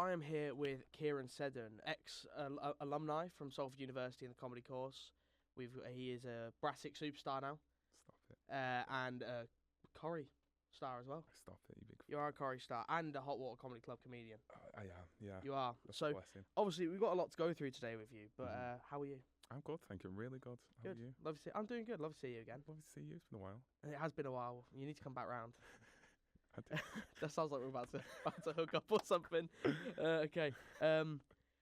I am here with Kieran Seddon, ex-alumni from Salford University in the comedy course. He is a Brassic superstar now. Stop it. And a Corrie star as well. Stop it, you big. You are a Corrie star and a Hot Water Comedy Club comedian. I am, yeah. You are. That's So a blessing. obviously we've got a lot to go through today with you. But how are you? I'm good, thank you. I'm really good. How Good. are you? Love to see. I'm doing good. Love to see you again. Lovely to see you. It's been a while. It has been a while. You need to come back round. I do. That sounds like we're about to hook up or something. Okay.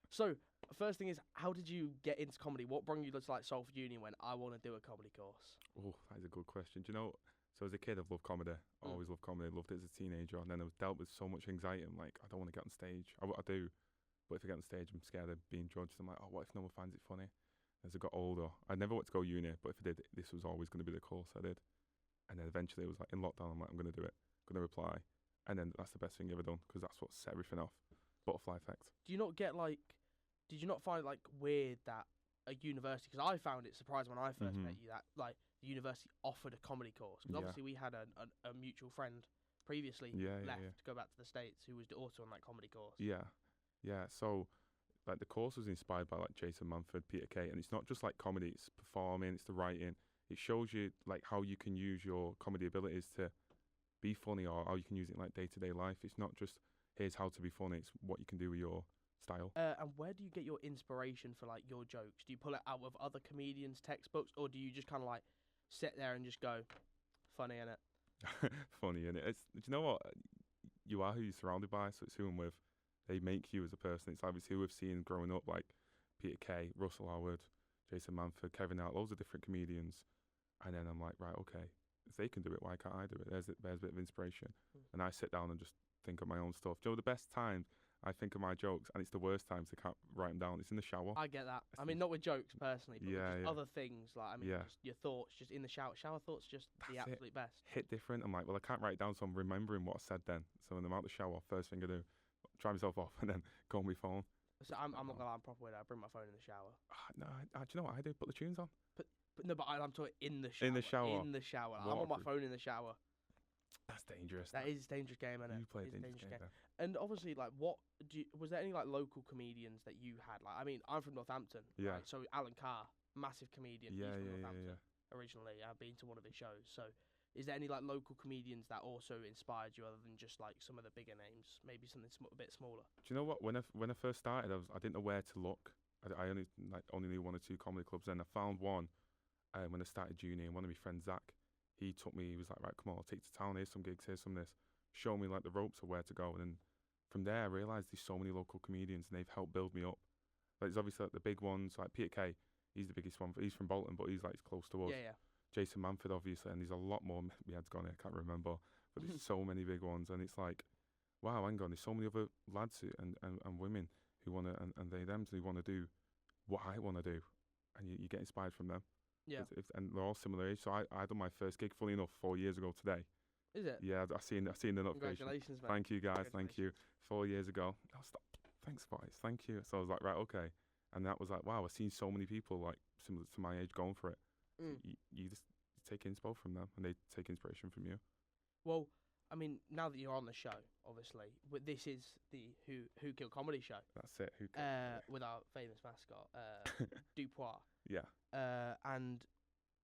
So first thing is, how did you get into comedy? What brought you to like Salford Uni when I want to do a comedy course? Oh, that is a good question. Do you know? So as a kid, I've loved comedy. Always loved comedy. Loved it as a teenager, and then I was dealt with so much anxiety. I'm like, I don't want to get on stage. I do, but if I get on stage, I'm scared of being judged. I'm like, oh, what if no one finds it funny? As I got older, I never wanted to go uni, but if I did, this was always going to be the course I did. And then eventually, it was like in lockdown. I'm like, I'm going to do it. I'm going to reply, and then that's the best thing you ever done because that's what set everything off. Butterfly effect. Do you not get like? Did you not find it like weird that a university? Because I found it surprising when I first met you that like the university offered a comedy course. Because obviously we had a mutual friend previously left to go back to the States who was also on that comedy course. Yeah. So like the course was inspired by like Jason Manford, Peter Kay, and it's not just like comedy. It's performing. It's the writing. It shows you like how you can use your comedy abilities to be funny, or how you can use it in like day-to-day life. It's not just here's how to be funny. It's what you can do with your style. And where do you get your inspiration for like your jokes? Do you pull it out of other comedians' textbooks, or do you just kind of like sit there and just go, funny innit? Funny innit? It's, do you know what? You are who you're surrounded by, so it's who I'm with. They make you as a person. It's obviously who we've seen growing up, like Peter Kay, Russell Howard, Jason Manford, Kevin Hart, loads of different comedians. And then I'm like, right, okay, if they can do it, why can't I do it? There's a bit of inspiration. And I sit down and just think of my own stuff. Do you know the best times I think of my jokes, and it's the worst times I can't write them down? It's in the shower. I get that. I mean, not with jokes personally, but with just other things. Like, I mean, just your thoughts just in the shower. Shower thoughts just the absolute best. Hit different. I'm like, well, I can't write it down, so I'm remembering what I said then. So when I'm out the shower, first thing I do, dry myself off, and then go on my phone. So I'm not gonna lie, I'm proper with that. I bring my phone in the shower. No, do you know what I do? Put the tunes on. But I'm talking in the shower. In the shower. In the shower. I'm on my phone in the shower. That's dangerous. That is a dangerous game, isn't it? You play a dangerous game. And obviously, like, was there any like local comedians that you had? Like, I mean, I'm from Northampton. Yeah. Right? So Alan Carr, massive comedian. Yeah, He's from yeah, Northampton originally. I've been to one of his shows. So, is there any like local comedians that also inspired you, other than just like some of the bigger names? Maybe something a bit smaller. Do you know what? When I first started, I didn't know where to look. I only knew one or two comedy clubs. Then I found one when I started uni, and one of my friends, Zach, he took me. He was like, right, come on, I'll take you to town. Here's some gigs. Here's some of this. Show me like the ropes of where to go. And then from there, I realised there's so many local comedians, and they've helped build me up. Like, there's obviously like, the big ones, like Peter Kay. He's the biggest one. He's from Bolton, but he's like close to us. Yeah. Jason Manford, obviously, and there's a lot more. My head's gone, I can't remember, but there's so many big ones, and it's like, wow, hang on, there's so many other lads and women who want to, and them who want to do what I want to do, and you get inspired from them. Yeah. And they're all similar age. So I done my first gig, funny enough, 4 years ago today. Is it? Yeah, I seen the notification. Congratulations, man. Thank you, guys. Thank you. 4 years ago. Oh, stop. Thanks, boys. Thank you. So I was like, right, okay. And that was like, wow, I've seen so many people like similar to my age going for it. So you just take inspo from them, and they take inspiration from you. Well, I mean, now that you're on the show, obviously, this is the Whow Killed Comedy show. That's it. Who killed with our famous mascot, Dupois. Yeah. And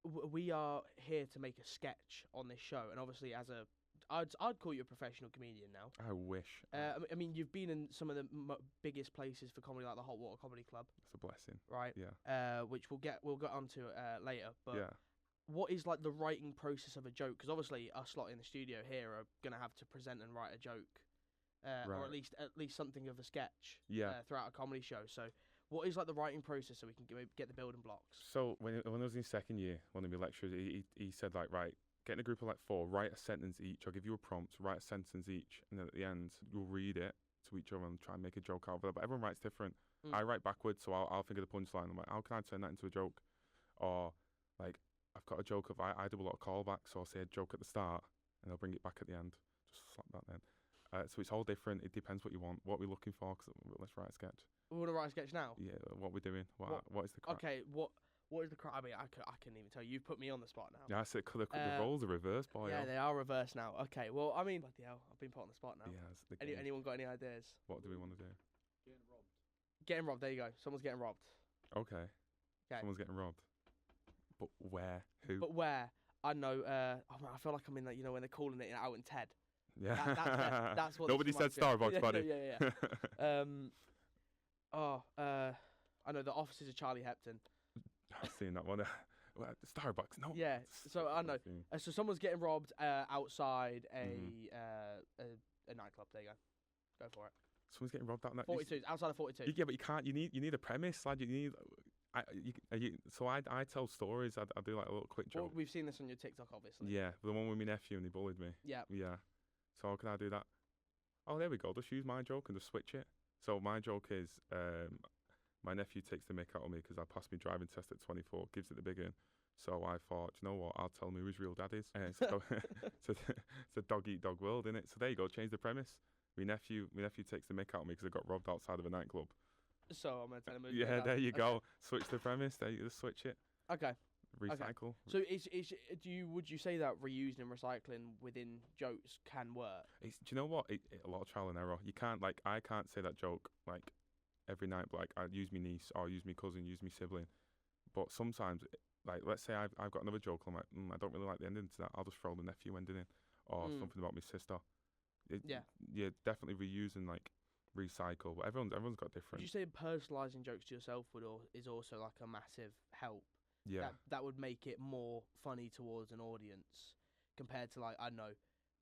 we are here to make a sketch on this show, and obviously, I'd call you a professional comedian now. I wish. I mean, you've been in some of the biggest places for comedy, like the Hot Water Comedy Club. It's a blessing. Right. Yeah. Which we'll get onto later. But yeah. What is like the writing process of a joke? Because obviously, us lot in the studio here are gonna have to present and write a joke, or at least something of a sketch. Throughout a comedy show. So, what is like the writing process so we can get the building blocks? So when I was in second year, one of my lecturers, he said like, right, get in a group of like 4, write a sentence each. I'll give you a prompt, write a sentence each, and then at the end you'll read it to each other and try and make a joke out of it. But everyone writes different. I write backwards, so I'll think of the punchline. I'm like, how can I turn that into a joke? Or like, I've got a joke of I do a lot of callbacks, so I'll say a joke at the start and I'll bring it back at the end. Just slap that then. So it's all different. It depends what you want, what we're looking for. Cause let's write a sketch. We want to write a sketch now. Yeah, what we're doing. What is the crack? Okay, What is the crowd? I mean, I couldn't even tell you. You've put me on the spot now. Yeah, I said the roles are reversed, boy. Yeah, they are reversed now. Okay, well, I mean, bloody hell, I've been put on the spot now. Yeah. Anyone got any ideas? What do we want to do? Getting robbed. There you go. Someone's getting robbed. Okay. Someone's getting robbed. But where? Who? But where? I know. I feel like I'm in that. You know when they're calling it out in Ted. Yeah. That's what. Nobody said Starbucks, buddy. Yeah. I know the offices of Charlie Hepton. I've seen that one. Starbucks, no. Yeah. So I know. So someone's getting robbed outside a nightclub. There you go. Go for it. Someone's getting robbed out. 42 outside of 42. Yeah, but you can't. You need a premise, lad. You need. So I tell stories. I do like a little quick joke. Well, we've seen this on your TikTok, obviously. Yeah, the one with my nephew and he bullied me. Yeah. Yeah. So how can I do that? Oh, there we go. Just use my joke and just switch it. So my joke is, my nephew takes the mick out of me because I passed my driving test at 24, gives it the big un. So I thought, you know what? I'll tell him who his real dad is. It's a dog eat dog world, innit? So there you go. Change the premise. My nephew takes the mick out of me because I got robbed outside of a nightclub. So I'm gonna tell him. Yeah, there you go. Switch the premise. There you just switch it. Okay. Recycle. So would you say that reusing and recycling within jokes can work? Do you know what? A lot of trial and error. You can't I can't say that joke like every night. Like I use my niece or use my cousin, use my sibling. But sometimes, like let's say I've got another joke. I'm like, I don't really like the ending to that. I'll just throw the nephew ending in, or something about my sister. Yeah, definitely reusing like recycle. But everyone's got different. Would you say personalising jokes to yourself is also like a massive help? Yeah. That would make it more funny towards an audience compared to like, I don't know,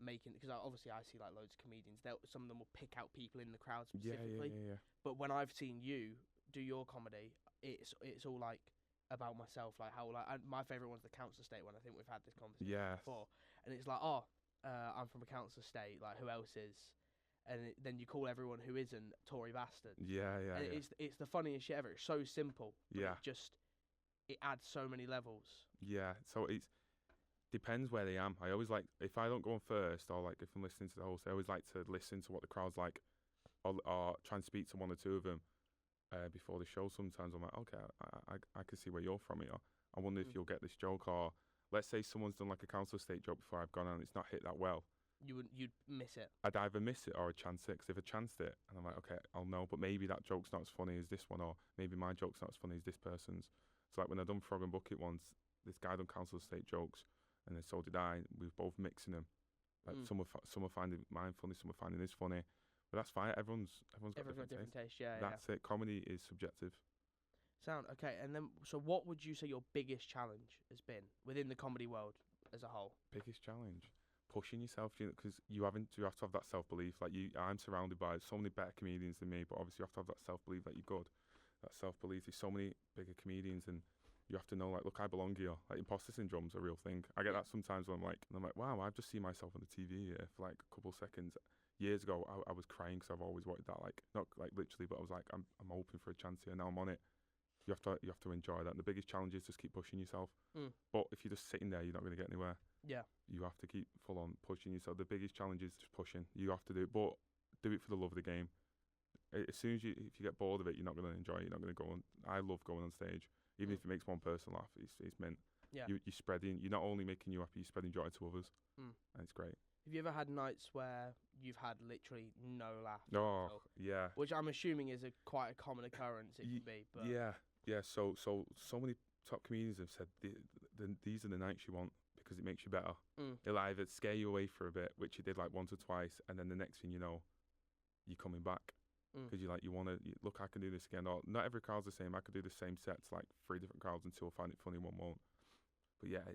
because obviously I see like loads of comedians. Some of them will pick out people in the crowd specifically. Yeah. But when I've seen you do your comedy, it's all like about myself. Like how my favourite one's the council estate one. I think we've had this conversation before. And it's like, I'm from a council estate. Like who else is? And then you call everyone who isn't Tory bastard. Yeah. And it's the funniest shit ever. It's so simple. Yeah. It adds so many levels. Yeah, so it depends where they am. I always like, if I don't go on first, or like if I'm listening to the host, I always like to listen to what the crowd's like, or try and speak to one or two of them before the show. Sometimes I'm like, okay, I can see where you're from here. I wonder if you'll get this joke, or let's say someone's done like a council estate joke before I've gone on and it's not hit that well. You'd miss it. I'd either miss it or I'd chance it, because if I chanced it, and I'm like, okay, I'll know, but maybe that joke's not as funny as this one, or maybe my joke's not as funny as this person's. So like when I done Frog and Bucket once, this guy done council estate jokes, and then so did I. We were both mixing them. Like some are finding mine funny, some are finding this funny, but that's fine. Everyone's got different taste. Yeah, that's it. Comedy is subjective. Sound okay. And then, so what would you say your biggest challenge has been within the comedy world as a whole? Biggest challenge, pushing yourself, because you have to have that self belief. Like I'm surrounded by so many better comedians than me, but obviously you have to have that self belief that you're good. That self-belief. There's so many bigger comedians, and you have to know, like, look, I belong here. Like, imposter syndrome's a real thing. I get that sometimes when I'm like, wow, I've just seen myself on the TV here for like a couple of seconds. Years ago, I was crying because I've always wanted that, like, not like literally, but I was like, I'm hoping for a chance here. Now I'm on it. You have to enjoy that. And the biggest challenge is just keep pushing yourself. But if you're just sitting there, you're not going to get anywhere. Yeah. You have to keep full on pushing yourself. The biggest challenge is just pushing. You have to do it, but do it for the love of the game. As soon as if you get bored of it, you're not going to enjoy it. You're not going to go on. I love going on stage, even if it makes one person laugh. It's meant. Yeah. You're spreading. You're not only making you happy, you're spreading joy to others, and it's great. Have you ever had nights where you've had literally no laughs? Oh, yeah. Which I'm assuming is quite a common occurrence. It can be. But yeah. So many top comedians have said these are the nights you want, because it makes you better. It'll either scare you away for a bit, which you did like once or twice, and then the next thing you know, you're coming back. Because you want to look, I can do this again. Or not every crowd's the same. I could do the same set to like 3 different crowds until I find it funny, one won't. But yeah,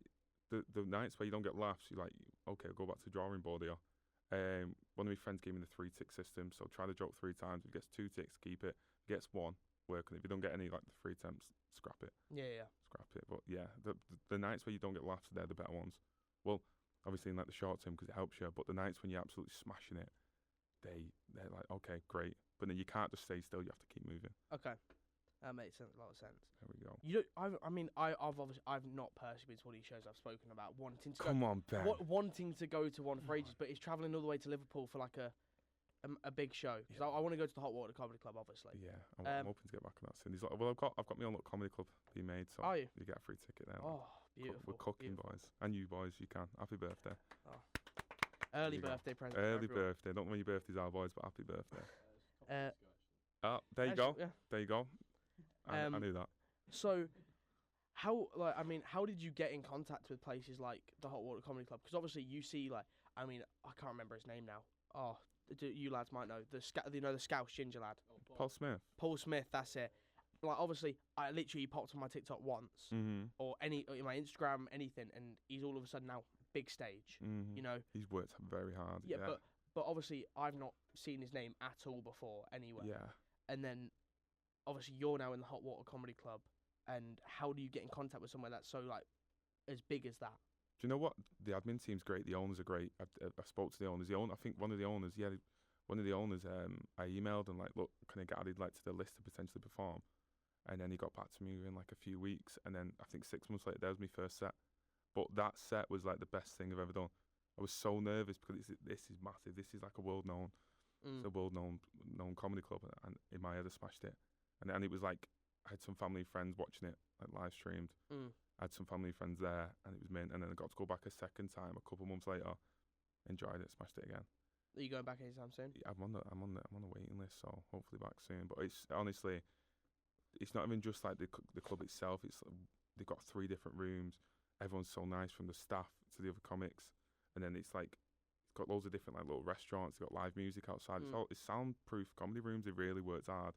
the nights where you don't get laughs, you're like, okay, I'll go back to the drawing board here. One of my friends gave me the 3-tick system, so try the joke 3 times. If it gets 2 ticks, keep it. If it gets 1, work on it. If you don't get any like the 3 attempts, scrap it. Yeah. Scrap it. But yeah, the nights where you don't get laughs, they're the better ones. Well, obviously in like the short term because it helps you, but the nights when you're absolutely smashing it, they're like, okay, great. But then you can't just stay still. You have to keep moving. Okay, that makes a lot of sense. There we go. I've not personally been to one of these shows. I've spoken about wanting to Come on, Ben. Wanting to go to one for ages, but it's travelling all the way to Liverpool for like a a big show because I want to go to the Hot Water Comedy Club, obviously. Yeah, I'm hoping to get back on that soon. He's like, well, I've got my own little comedy club being made, so Are you? get a free ticket there. Oh, beautiful. We're cooking, boys, and you boys, you can. Happy birthday. Oh. Early birthday present. Early birthday. Don't know when your birthdays are, boys, but happy birthday. There you go. Yeah. There you go. I knew that. So, how did you get in contact with places like the Hot Water Comedy Club? Because obviously you see, I can't remember his name now. Oh, you lads might know the Scouse ginger lad. Oh, Paul Smith. Paul Smith, that's it. Like, obviously, I literally popped on my TikTok once, or in my Instagram, anything, and he's all of a sudden now big stage. You know, he's worked very hard. Yeah, but obviously I've not seen his name at all before anywhere. Yeah. And then, obviously, you're now in the Hot Water Comedy Club. And how do you get in contact with somewhere that's so as big as that? Do you know what? The admin team's great. The owners are great. I spoke to the owners. I think one of the owners, I emailed and look, can I get added to the list to potentially perform? And then he got back to me in a few weeks. And then I think 6 months later, that was my first set. But that set was the best thing I've ever done. I was so nervous because this is massive. This is a world known, it's a world known comedy club. And in my head, I smashed it. And it was I had some family friends watching it, live streamed. I had some family friends there, and it was mint. And then I got to go back a second time a couple of months later. Enjoyed it, smashed it again. Are you going back anytime soon? Yeah, I'm on the waiting list, so hopefully back soon. But it's honestly, it's not even just the club itself. It's they've got 3 different rooms. Everyone's so nice, from the staff to the other comics, and then it's got loads of different little restaurants. They've got live music outside. It's soundproof comedy rooms. They really worked hard,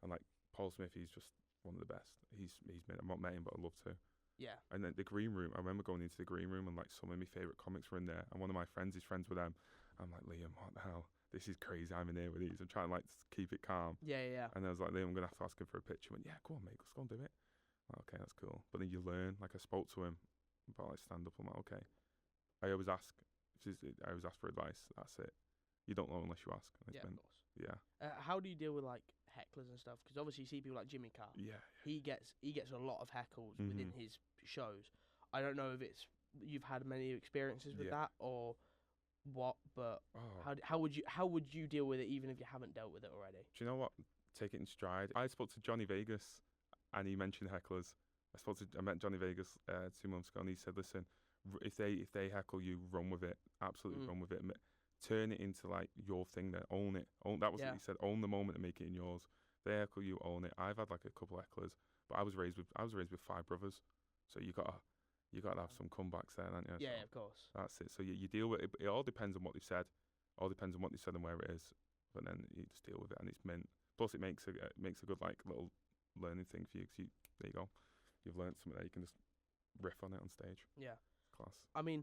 and Paul Smith, he's just one of the best. I've not met him, but I'd love to. Yeah. And then the green room, I remember going into the green room and some of my favourite comics were in there. And one of my friends is friends with them. I'm like, Liam, what the hell? This is crazy. I'm in here with these. I'm trying to keep it calm. Yeah. And I was like, Liam, I'm going to have to ask him for a picture. He went, yeah, go on, mate. Let's go and do it. I'm like, okay, that's cool. But then you learn. I spoke to him about stand up. I'm like, okay. I always ask for advice. That's it. You don't know unless you ask. Yeah, of course. Yeah. How do you deal with hecklers and stuff? Because obviously you see people like Jimmy Carr. Yeah. He gets a lot of heckles within his shows. I don't know if you've had many experiences with that or what, but how would you deal with it even if you haven't dealt with it already? Do you know what? Take it in stride. I spoke to Johnny Vegas, and he mentioned hecklers. I met Johnny Vegas 2 months ago, and he said, listen, if they heckle you, run with it. Absolutely run with it. Turn it into your thing there. Own it. That was what he said. Own the moment and make it in yours. They heckle you, own it. I've had a couple of hecklers, but I was raised with 5 brothers, so you gotta have some comebacks there, don't you? Yeah, so of course. That's it. So you deal with it. It all depends on what they've said. All depends on what they said and where it is. But then you just deal with it, and it's mint. Plus, it makes a good little learning thing for you. Cause there you go. You've learned something there. You can just riff on it on stage. Yeah. Class. I mean,